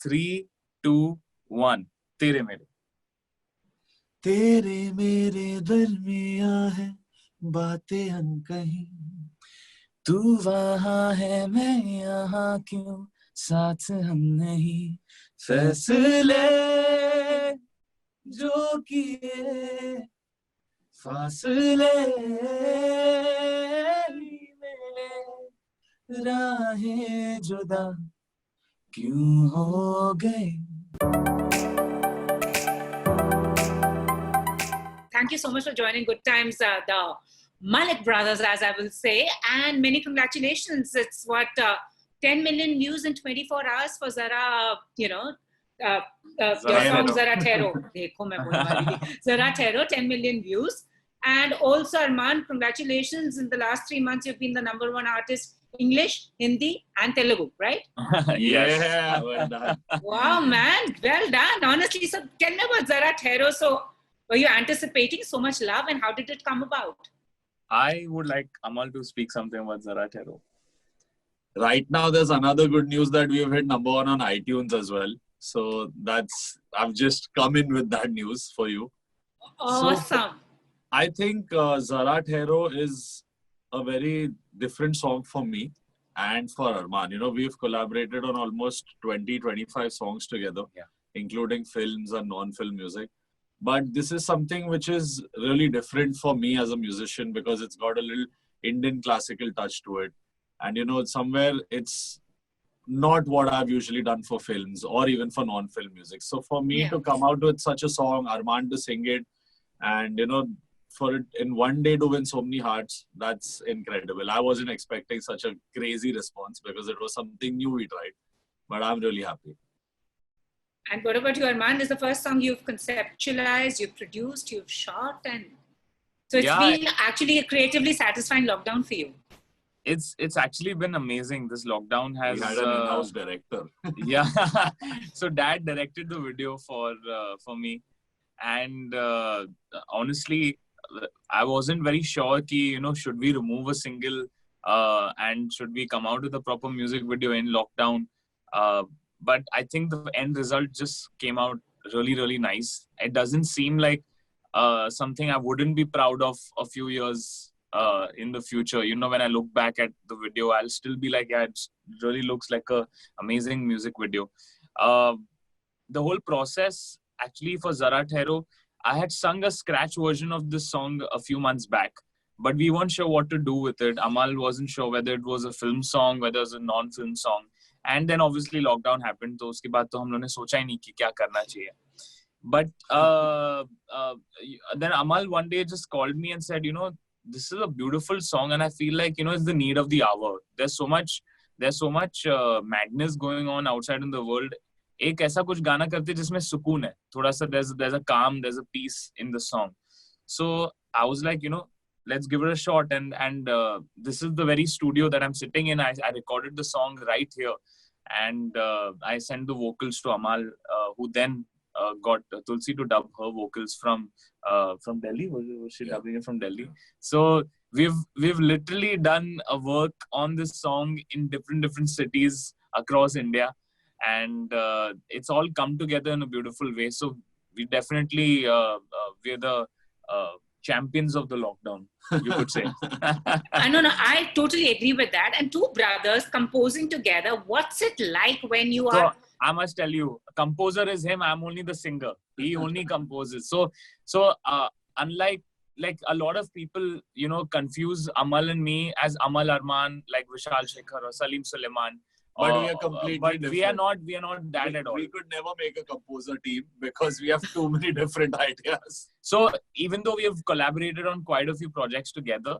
3, 2, 1. तेरे मेरे. तेरे मेरे दरमियां है बातें अनकही, तू वहाँ है मैं यहाँ क्यों साथ हम नहीं, फैसले जो किए फासले में राहें जुदा क्यों हो गए. Thank you so much for joining Good Times, the Malik brothers, as I will say, and many congratulations. It's what 10 million views in 24 hours for Zara, your song Zara Thero. Dekho, main bolne wali thi. Zara Thero, 10 million views. And also, Arman, congratulations. In the last 3 months, you've been the #1 artist, English, Hindi, and Telugu, right? Yes. Yeah, well done. Wow, man. Well done. Honestly, so tell me about Zara Thero. So, were you anticipating so much love, and how did it come about? I would like Amal to speak something about Zara Thero. Right now, there's another good news that we've hit #1 on iTunes as well. So I've just come in with that news for you. Awesome. So, I think Zara Thero is a very different song for me and for Arman. You know, we've collaborated on almost 20, 25 songs together, including films and non-film music. But this is something which is really different for me as a musician because it's got a little Indian classical touch to it. And, you know, somewhere it's not what I've usually done for films or even for non-film music. So for me to come out with such a song, Arman to sing it, and, you know, for it in one day to win so many hearts, that's incredible. I wasn't expecting such a crazy response because it was something new we tried. But I'm really happy. And what about you, Arman? This is the first song you've conceptualized, you've produced, you've shot, and so it's been actually a creatively satisfying lockdown for you. It's actually been amazing. This lockdown has. We had an in-house director. Yeah, so Dad directed the video for me, and honestly, I wasn't very sure ki, you know, should we remove a single and should we come out with a proper music video in lockdown. But I think the end result just came out really, really nice. It doesn't seem like something I wouldn't be proud of a few years in the future. You know, when I look back at the video, I'll still be like, yeah, it really looks like a amazing music video. The whole process, actually, for Zara Thero, I had sung a scratch version of this song a few months back, but we weren't sure what to do with it. Amal wasn't sure whether it was a film song, whether it was a non-film song. And then obviously lockdown happened. तो उसके बाद तो हम लोगों ने सोचा ही नहीं कि क्या करना चाहिए. But then Amal one day just called me and said, you know, this is a beautiful song and I feel like, you know, it's the need of the hour. There's so much madness going on outside in the world. एक ऐसा कुछ गाना करते जिसमें सुकून है. थोड़ा सा there's a calm, there's a peace in the song. So I was like, you know, let's give it a shot. And this is the very studio that I'm sitting in. I recorded the song right here. And I sent the vocals to Amal, who then got Tulsi to dub her vocals from Delhi. Was she dubbing it from Delhi? So we've literally done a work on this song in different cities across India. And it's all come together in a beautiful way. So we definitely, we're the champions of the lockdown, you could say. I totally agree with that. And two brothers composing together, what's it like when you are... I must tell you, composer is him, I'm only the singer. He only composes. So unlike like a lot of people, you know, confuse Amal and me as Amal Arman, like Vishal Shekhar or Salim Suleiman. But we are completely different. We are not that at all. We could never make a composer team because we have too many different ideas. So even though we have collaborated on quite a few projects together,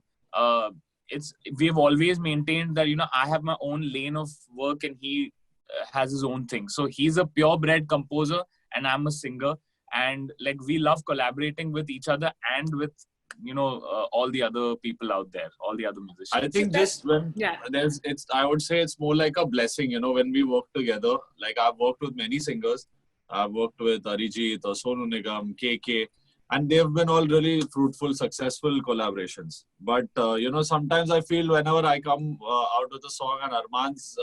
we have always maintained that, you know, I have my own lane of work and he has his own thing. So he's a purebred composer and I'm a singer. And like we love collaborating with each other and with, you know, all the other people out there, all the other musicians. I think just when I would say it's more like a blessing, you know, when we work together. Like I've worked with many singers. I've worked with Arijit or Sonu Nigam, KK, and they've been all really fruitful, successful collaborations. But, you know, sometimes I feel whenever I come out with a song and Arman's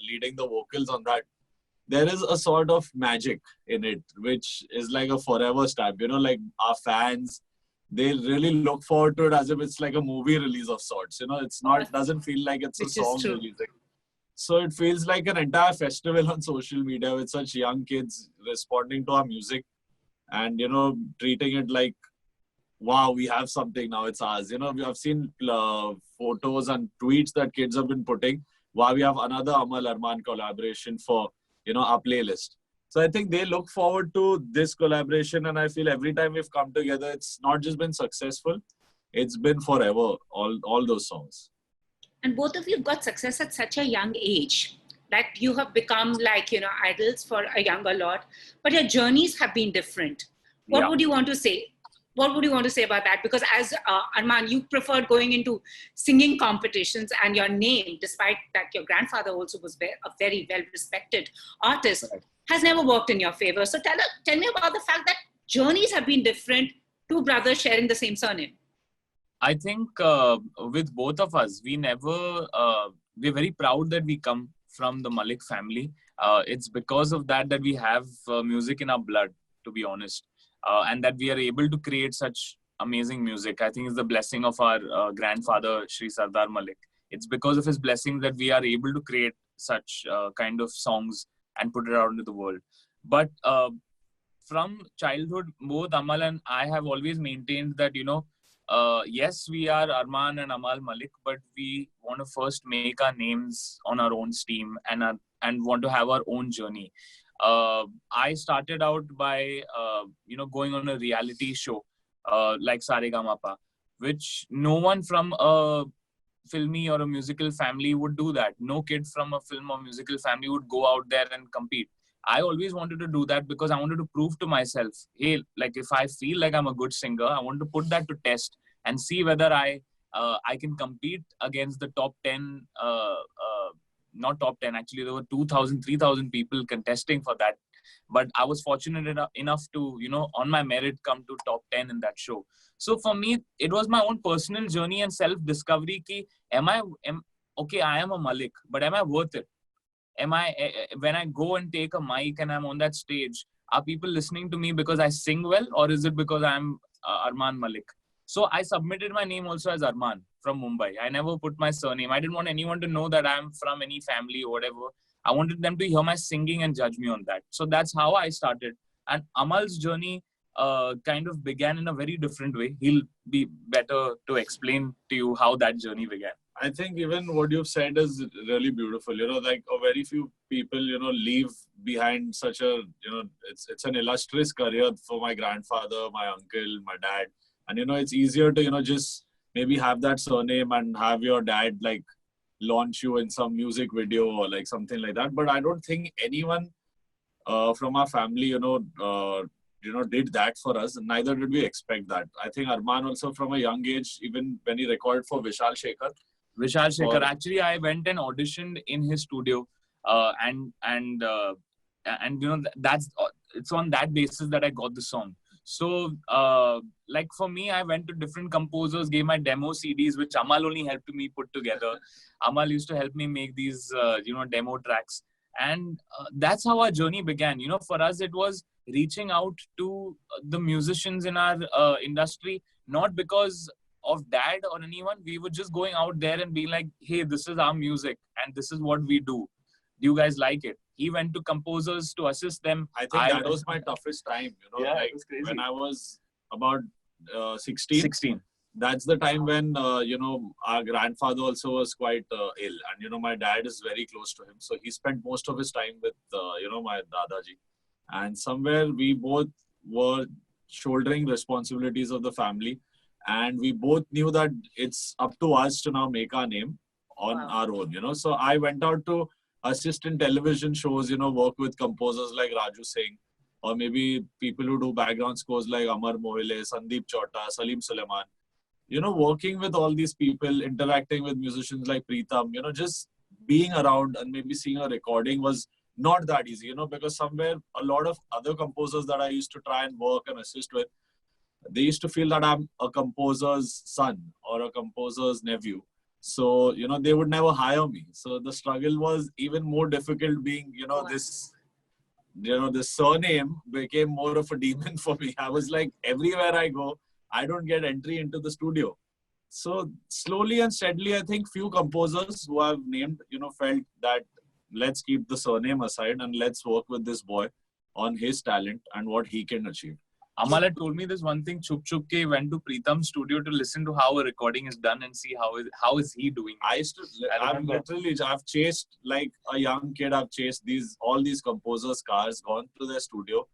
leading the vocals on that, there is a sort of magic in it, which is like a forever stamp. You know, like our fans, they really look forward to it as if it's like a movie release of sorts. You know, it's not, doesn't feel like it's a Which is song true. releasing. So it feels like an entire festival on social media with such young kids responding to our music and, you know, treating it like, wow, we have something now, it's ours. You know, we have seen photos and tweets that kids have been putting. Wow, we have another Amal Arman collaboration for, you know, our playlist. So I think they look forward to this collaboration, and I feel every time we've come together, it's not just been successful, it's been forever, all those songs. And both of you got success at such a young age. Like you have become like, you know, idols for a younger lot, but your journeys have been different. What would you want to say? What would you want to say about that? Because as Arman, you preferred going into singing competitions, and your name, despite that your grandfather also was a very well-respected artist, has never worked in your favor. So tell me about the fact that journeys have been different, two brothers sharing the same surname. I think with both of us, we're very proud that we come from the Malik family. It's because of that we have music in our blood, to be honest. And that we are able to create such amazing music. I think it's the blessing of our grandfather, Shri Sardar Malik. It's because of his blessing that we are able to create such kind of songs and put it out into the world. But from childhood, both Amal and I have always maintained that, you know, yes, we are Arman and Amal Malik, but we want to first make our names on our own steam and want to have our own journey. I started out by, you know, going on a reality show like Saregamapa, which no one from a filmy or a musical family would do that. No kid from a film or musical family would go out there and compete. I always wanted to do that because I wanted to prove to myself, hey, like if I feel like I'm a good singer, I want to put that to test and see whether I can compete against the top 10 not top 10, actually there were 2,000, 3,000 people contesting for that. But I was fortunate enough to, you know, on my merit come to top 10 in that show. So for me, it was my own personal journey and self-discovery ki, okay, I am a Malik, but am I worth it? When I go and take a mic and I'm on that stage, are people listening to me because I sing well, or is it because I'm Arman Malik? So I submitted my name also as Arman from Mumbai. I never put my surname. I didn't want anyone to know that I'm from any family or whatever. I wanted them to hear my singing and judge me on that. So that's how I started. And Amal's journey kind of began in a very different way. He'll be better to explain to you how that journey began. I think even what you've said is really beautiful. You know, like very few people, you know, leave behind such a, you know, it's an illustrious career for my grandfather, my uncle, my dad. And, you know, it's easier to, you know, just maybe have that surname and have your dad like launch you in some music video or like something like that. But I don't think anyone from our family, you know, did that for us. Neither did we expect that. I think Arman also from a young age, even when he recorded for Vishal Shekhar. Actually, I went and auditioned in his studio, and you know, it's on that basis that I got the song. So, like for me, I went to different composers, gave my demo CDs, which Amal only helped me put together. Amal used to help me make these, you know, demo tracks. And that's how our journey began. You know, for us, it was reaching out to the musicians in our industry, not because of dad or anyone. We were just going out there and being like, hey, this is our music and this is what we do. Do you guys like it? He went to composers to assist them. I think that was my toughest time, you know, like when I was about 16. That's the time when, you know, our grandfather also was quite ill. And, you know, my dad is very close to him. So he spent most of his time with, you know, my Dadaji. And somewhere we both were shouldering responsibilities of the family. And we both knew that it's up to us to now make our name on our own, you know. So I went out to assist in television shows, you know, work with composers like Raju Singh, or maybe people who do background scores like Amar Mohile, Sandeep Chota, Salim Suleiman. You know, working with all these people, interacting with musicians like Preetham, you know, just being around and maybe seeing a recording was not that easy, you know, because somewhere a lot of other composers that I used to try and work and assist with, they used to feel that I'm a composer's son or a composer's nephew. So, you know, they would never hire me. So the struggle was even more difficult being, you know, this the surname became more of a demon for me. I was like, everywhere I go, I don't get entry into the studio. So slowly and steadily, I think few composers who I've named, felt that let's keep the surname aside and let's work with this boy on his talent and what he can achieve. Amal had told me this one thing. Chup Chup ke went to Pritam's studio to listen to how a recording is done and see how is he doing. I've chased like a young kid. I've chased all these composers' cars, gone to their studio,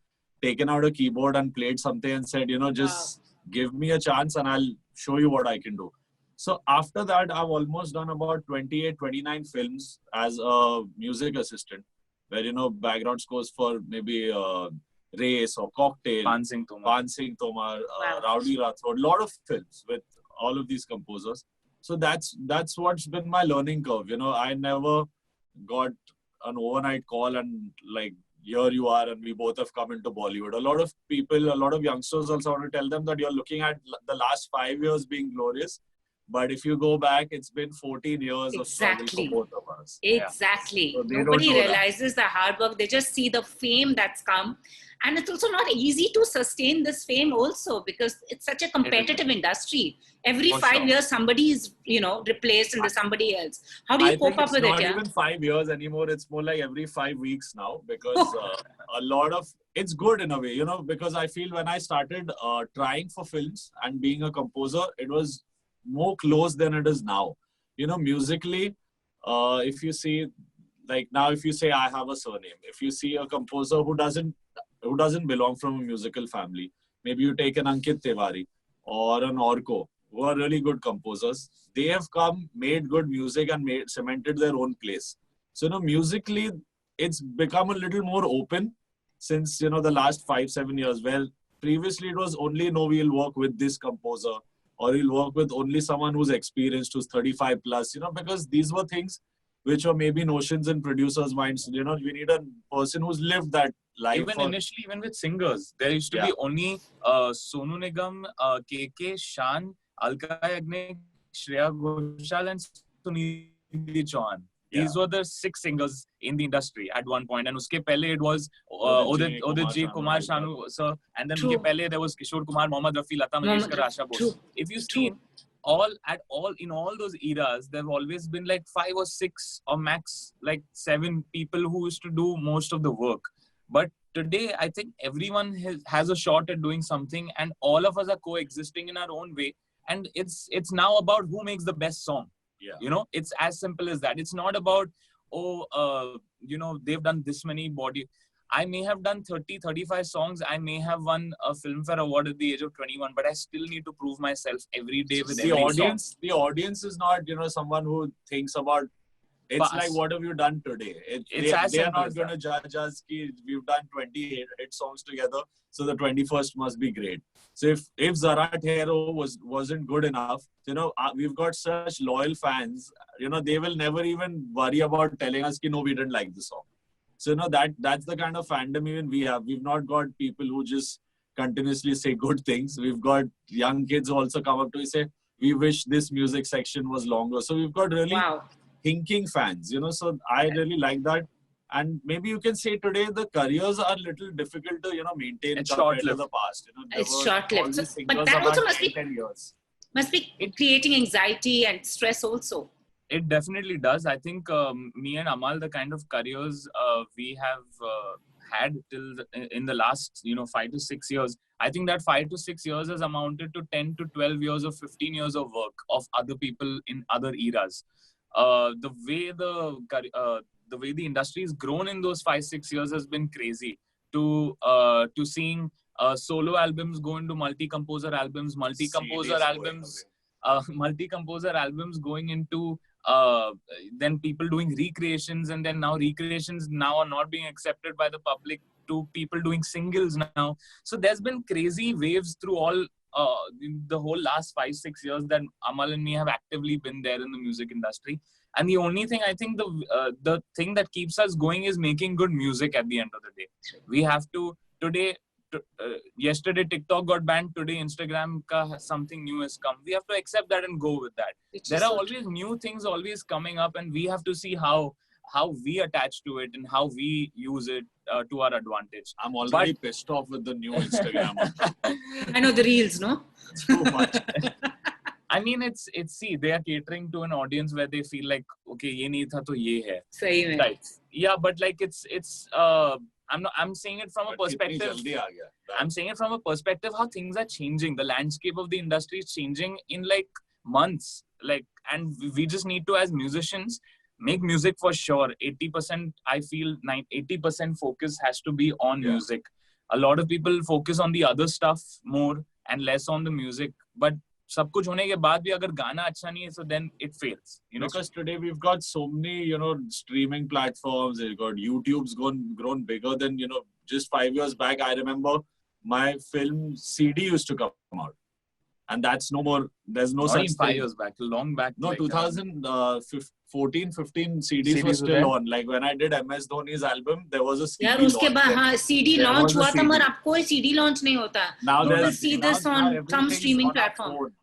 taken out a keyboard and played something and said, just give me a chance and I'll show you what I can do. So after that, I've almost done about 28, 29 films as a music assistant, where, background scores for maybe Race or Cocktail, Pan Singh Tomar, Rowdy Rathod, a lot of films with all of these composers. So that's what's been my learning curve. I never got an overnight call and like, here you are and we both have come into Bollywood. A lot of people, a lot of youngsters also want to tell them that you're looking at the last 5 years being glorious. But if you go back, it's been 14 years of struggle for both of us. Exactly. So nobody realizes the hard work. They just see the fame that's come. And it's also not easy to sustain this fame also because it's such a competitive industry. Every 5 years, somebody is, replaced into somebody else. How do you cope up with it? It's not even 5 years anymore. It's more like every 5 weeks now because it's good in a way, because I feel when I started trying for films and being a composer, it was more close than it is now. Musically, if you see, like now, if you say I have a surname, if you see a composer who doesn't belong from a musical family, maybe you take an Ankit Tiwari or an Orko, who are really good composers. They have come, made good music and cemented their own place. So, musically, it's become a little more open since, the last 5-7 years, where previously it was only, we'll work with this composer, or you'll work with only someone who's experienced, who's 35 plus, because these were things which were maybe notions in producers' minds. We need a person who's lived that life. Initially, even with singers, there used to be only Sonu Nigam, KK, Shan, Alka Yagnik, Shreya Ghoshal and Sunidhi Chauhan. These were the 6 singers in the industry at one point. And uske pehle it was Udit J, Kumar Sanu sir. And then uske pehle there was Kishore Kumar, Mohammad Rafi, Lata Mangeshkar, Asha Bose. If you see in all those eras, there have always been like 5 or 6 or max like 7 people who used to do most of the work. But today, I think everyone has a shot at doing something and all of us are coexisting in our own way. And it's now about who makes the best song. Yeah. It's as simple as that. It's not about, they've done this many body. I may have done 30, 35 songs. I may have won a Filmfare Award at the age of 21, but I still need to prove myself every day with every song. The audience is not, someone who thinks about, it's like, what have you they are not going to judge us. We've done 28 hit songs together, so the 21st must be great. So if Zarat Hero wasn't good enough, we've got such loyal fans, they will never even worry about telling us, no, we didn't like the song. So, that's the kind of fandom even we have. We've not got people who just continuously say good things. We've got young kids who also come up to say, we wish this music section was longer. So we've got really thinking fans, so I really like that. And maybe you can say today the careers are a little difficult to, maintain compared to the past. It's short-lived. But that also must be creating anxiety and stress also. It definitely does. I think me and Amal, the kind of careers we have had in the last 5 to 6 years, I think that 5 to 6 years has amounted to 10 to 12 years or 15 years of work of other people in other eras. The way the industry has grown in those 5-6 years has been crazy. To seeing solo albums go into multi-composer albums, multi-composer albums going into then people doing recreations, and then now recreations now are not being accepted by the public, to people doing singles now. So there's been crazy waves through all the whole last 5-6 years that Amal and me have actively been there in the music industry. And the only thing, I think the thing that keeps us going is making good music at the end of the day. We have to, yesterday TikTok got banned, today Instagram something new has come. We have to accept that and go with that. There are always new things always coming up, and we have to see how how we attach to it and how we use it to our advantage. I'm already pissed off with the new Instagram. I know the reels, no? It's too much. I mean, it's see, they are catering to an audience where they feel like, okay, ye nahi tha to ye hai. Sahi mein. Right. Yeah, but like I'm saying it from a perspective. I'm saying it from a perspective how things are changing. The landscape of the industry is changing in like months. Like, and we just need to, as musicians, make music for sure. 80%, I feel 80% focus has to be on music. A lot of people focus on the other stuff more and less on the music. But सब कुछ होने के बाद भी अगर गाना अच्छा नहीं है, so then it fails. You know, because today we've got so many, streaming platforms. We've got YouTube's grown bigger than, just 5 years back. I remember my film CD used to come out, and that's no more. There's no such 5 years back, long back. No, like, 2014, 15 CDs were still on. Like when I did MS Dhoni's album, there was a CD यार launch. उसके बाद CD launch हुआ था, मगर अब कोई CD launch नहीं होता. Now you will see this on some streaming platform.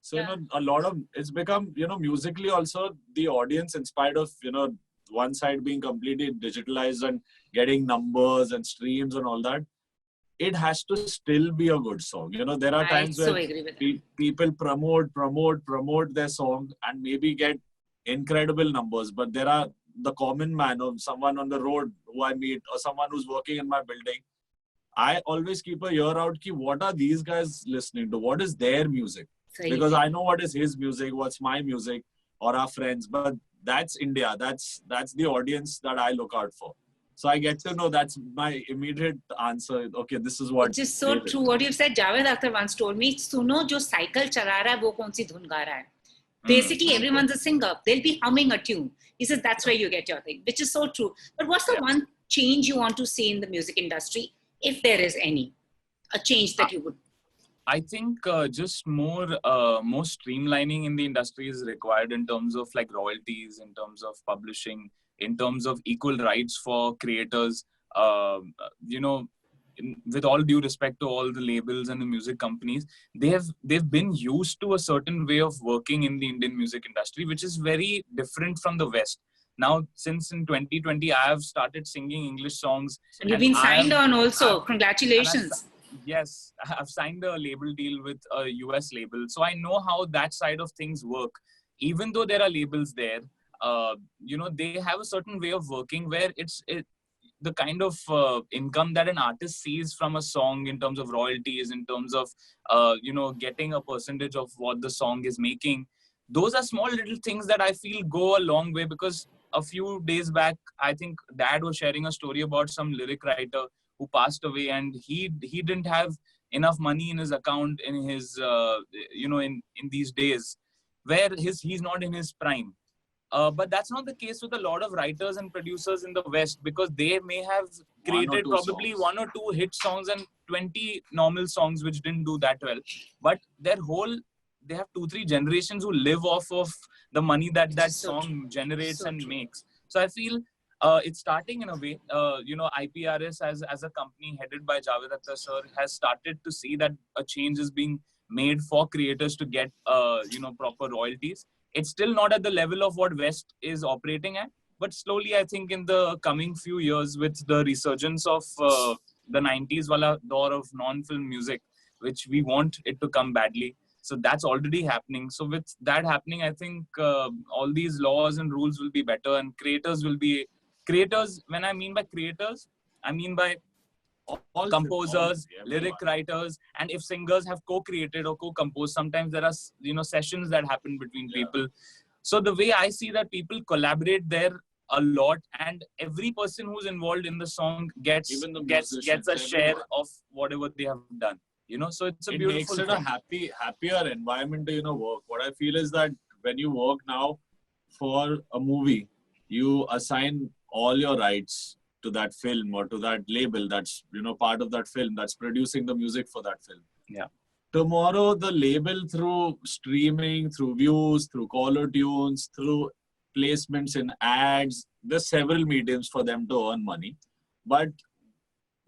So, a lot of, it's become, musically also the audience, in spite of, one side being completely digitalized and getting numbers and streams and all that, it has to still be a good song. There are times where people promote their song and maybe get incredible numbers, but there are the common man or someone on the road who I meet or someone who's working in my building. I always keep a ear out, what are these guys listening to? What is their music? Because I know what is his music, what's my music, or our friends. But that's India. That's the audience that I look out for. So I get to know, that's my immediate answer. Okay, this is what. Which is so true. What you've said, Javed Akhtar once told me, "Suno, jo cycle chala raha hai, wo kaun si dhun ga raha hai." Basically, everyone's a singer. They'll be humming a tune. He says that's where you get your thing, which is so true. But what's the one change you want to see in the music industry, if there is any? A change that you would. I think just more streamlining in the industry is required in terms of like royalties, in terms of publishing, in terms of equal rights for creators. With all due respect to all the labels and the music companies, they've been used to a certain way of working in the Indian music industry, which is very different from the West. Now, since in 2020, I have started singing English songs. And you've been signed on also. Congratulations. Yes, I've signed a label deal with a US label. So I know how that side of things work. Even though there are labels there, they have a certain way of working where the kind of income that an artist sees from a song in terms of royalties, in terms of, getting a percentage of what the song is making. Those are small little things that I feel go a long way, because a few days back, I think Dad was sharing a story about some lyric writer who passed away, and he didn't have enough money in his account in his in these days where he's not in his prime. But that's not the case with a lot of writers and producers in the West, because they may have created probably one or two hit songs and 20 normal songs which didn't do that well. But they have 2-3 generations who live off of the money that song generates and makes. So I feel it's starting in a way. IPRS as a company headed by Javed Akhtar sir has started to see that a change is being made for creators to get proper royalties. It's still not at the level of what West is operating at, but slowly I think in the coming few years, with the resurgence of the 90s wala door of non-film music, which we want it to come badly. So that's already happening. So with that happening, I think all these laws and rules will be better, and creators will be creators. When I mean by creators, I mean by all composers, lyric writers, and if singers have co-created or co-composed, sometimes there are sessions that happen between people. So the way I see that people collaborate there a lot, and every person who's involved in the song gets a share of whatever they have done. So it's a beautiful. It makes it a happier environment to work. What I feel is that when you work now for a movie, you assign all your rights to that film or to that label that's part of that film that's producing the music for that film. Yeah. Tomorrow the label, through streaming, through views, through caller tunes, through placements in ads, there's several mediums for them to earn money, but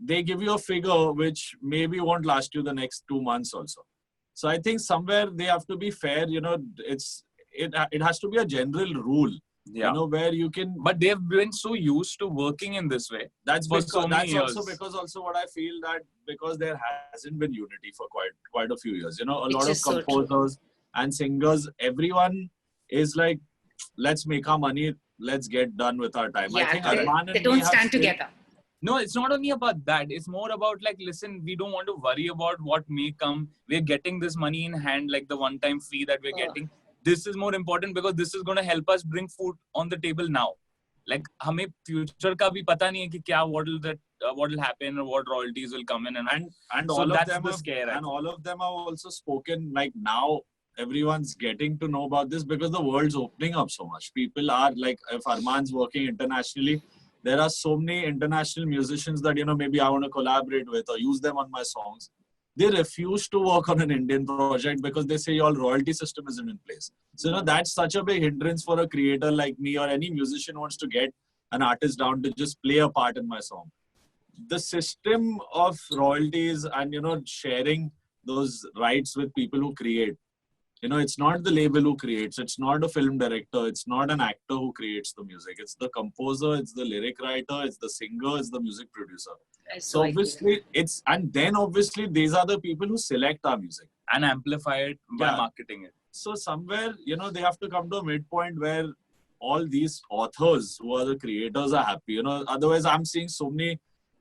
they give you a figure which maybe won't last you the next 2 months also. So I think somewhere they have to be fair. It has to be a general rule Yeah. You know, where you can. But they've been so used to working in this way. That's for because so many that's also years. because also what I feel that because there hasn't been unity for quite a few years. You know, a Which lot of is so true. composers and singers, everyone is like, let's make our money, let's get done with our time. I Yeah, think they Arman and me don't have stand still- together. No, it's not only about that. It's more about like, listen, we don't want to worry about what may come. We're getting this money in hand, like the one-time fee that we're getting. This is more important because this is going to help us bring food on the table now. Like, हमें future का भी पता नहीं है कि क्या what will happen or what royalties will come in, and so all of that's them the have, scare. I and think. all of them have also spoken like now. Everyone's getting to know about this because the world's opening up so much. People are like, if Arman's working internationally, there are so many international musicians that, you know, maybe I want to collaborate with or use them on my songs. They refuse to work on an Indian project because they say your royalty system isn't in place. So, you know, that's such a big hindrance for a creator like me or any musician who wants to get an artist down to just play a part in my song. The system of royalties and, you know, sharing those rights with people who create. You know, it's not the label who creates, it's not a film director, it's not an actor who creates the music. It's the composer, it's the lyric writer, it's the singer, it's the music producer. So obviously, obviously these are the people who select our music. And amplify it by Yeah. marketing it. So somewhere, you know, they have to come to a midpoint where all these authors who are the creators are happy. You know, otherwise I'm seeing so many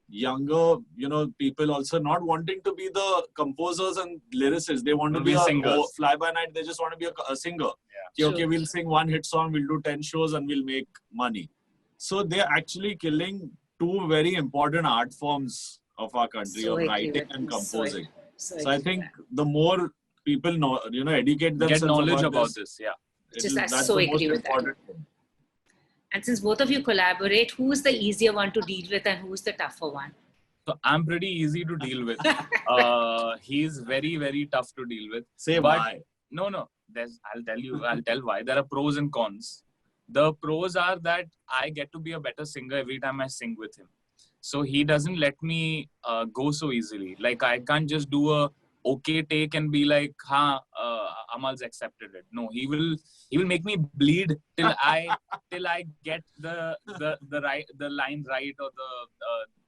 younger, you know, people also not wanting to be the composers and lyricists. They want to be a singers. fly by night. They just want to be a singer. Yeah. Okay, we'll sing one hit song, we'll do 10 shows and we'll make money. So they're actually killing two very important art forms of our country, of writing and composing. So I think the more people know, you know, educate themselves, Get knowledge about this. Yeah. that's the most important thing. And since both of you collaborate, who's the easier one to deal with and who's the tougher one? So I'm pretty easy to deal with. He's very, very tough to deal with. Say But- why. No. I'll tell why. There are pros and cons. The pros are that I get to be a better singer every time I sing with him. So he doesn't let me go so easily. Like, I can't just do a okay take and be like, Amal's accepted it. No, he will make me bleed till I get the line right, or the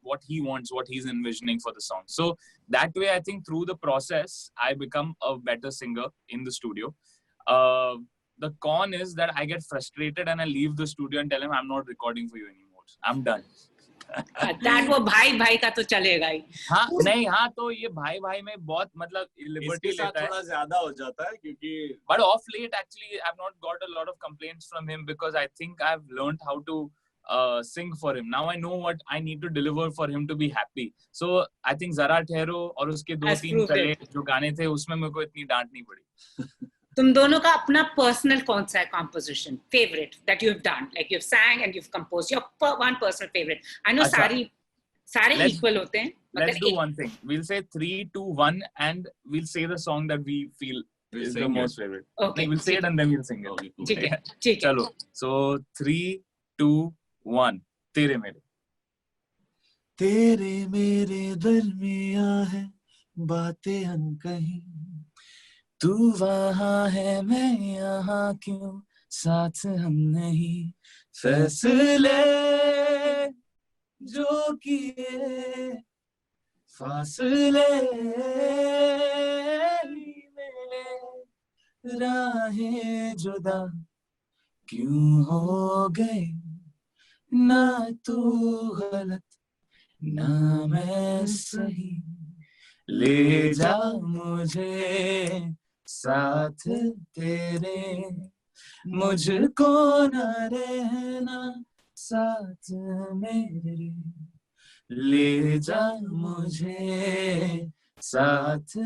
what he wants, what he's envisioning for the song. So that way, I think through the process, I become a better singer in the studio. The con is that I get frustrated and I leave the studio and tell him, I'm not recording for you anymore. I'm done. That वो भाई का तो चलेगा ही. हाँ तो ये भाई में बहुत मतलब लिबर्टी इसके साथ लेता है. थोड़ा ज्यादा हो जाता है क्योंकि But of late, actually, I've not got a lot of complaints from him because I think I've learned how to sing for him. Now I know what I need to deliver for him to be happy. So I think Zara Thero और उसके 2-3 पहले जो गाने थे उसमें मेरे को इतनी डांट नहीं पड़ी. तुम दोनों का अपना personal कौन सा है composition favorite that you've done, like you've sang and you've composed, your one personal favorite? I know सारे equal होते हैं. Let's do one thing. We'll say 3, 2, 1 and we'll say the song that we feel is the most favorite. Okay. We'll say it and then we'll sing it. Okay, cool. ठीक है. चलो. So 3, 2, 1. तेरे मेरे. तेरे मेरे दरमियां है बातें अनकही, तू वहाँ है मैं यहाँ क्यों साथ हम नहीं, फैसले जो किए फासले में राहें जुदा क्यों हो गए, ना तू गलत ना मैं सही, ले जा मुझे साथ तेरे, मुझको न रहना साथ मेरे, ले जा मुझे साथ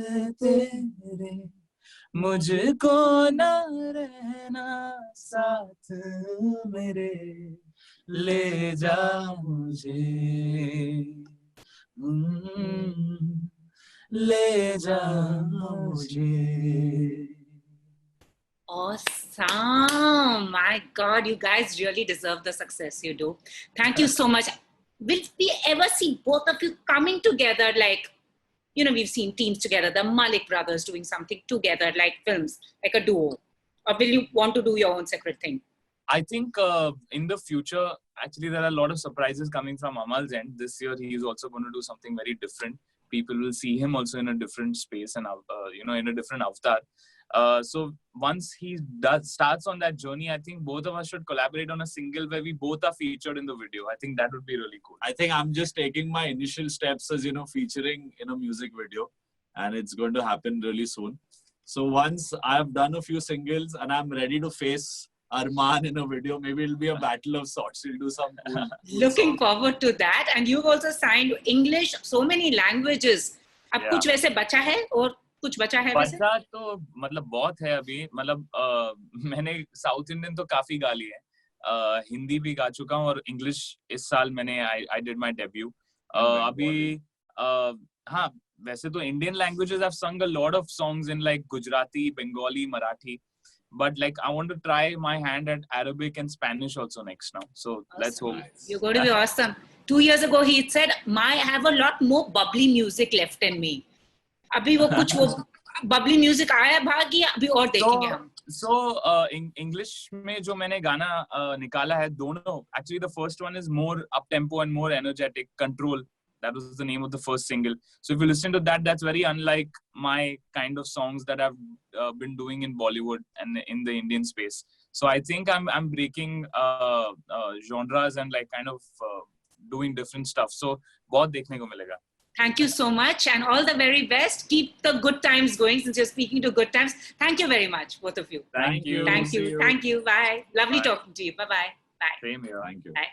तेरे, मुझको न रहना साथ मेरे, ले जा मुझे, ले जा मुझे. Awesome. My God, you guys really deserve the success you do. Thank you so much. Will we ever see both of you coming together? Like, you know, we've seen teams together, the Malik brothers doing something together, like films, like a duo. Or will you want to do your own separate thing? I think in the future, actually, there are a lot of surprises coming from Amal's end. This year, he is also going to do something very different. People will see him also in a different space and in a different avatar. So once he starts on that journey, I think both of us should collaborate on a single where we both are featured in the video. I think that would be really cool. I think I'm just taking my initial steps as, featuring in a music video, and it's going to happen really soon. So once I've done a few singles and I'm ready to face Arman in a video, maybe it'll be a battle of sorts. We'll do some cool Looking forward to that. And you've also signed English, so many languages. अब कुछ वैसे बचा है और कुछ बचा है वैसे? बचा तो मतलब बहुत है अभी. मतलब मैंने साउथ इंडियन तो काफी गा ली है. हिंदी भी गा चुका हूँ और इंग्लिश इस साल मैंने I did my debut. अभी हाँ, वैसे तो Indian languages I've sung a lot of songs in like Gujarati, Bengali, Marathi. But like I want to try my hand at Arabic and Spanish also next now. So awesome. Let's hope. You're going to be awesome. 2 years ago he said, I have a lot more bubbly music left in me. अभी वो कुछ वो bubbly music आया भाग या अभी और देखेंगे हम? So English में जो मैंने गाना निकाला है दोनों, actually the first one is more up tempo and more energetic. Control. That was the name of the first single. So if you listen to that, that's very unlike my kind of songs that I've been doing in Bollywood and in the Indian space. So I think I'm breaking genres and like kind of doing different stuff. So बहुत देखने को मिलेगा. Thank you so much and all the very best. Keep the good times going since you're speaking to good times. Thank you very much, both of you. Thank you. Thank you. Thank you. Bye. Lovely talking to you. Bye-bye. Bye. Same here. Thank you. Bye.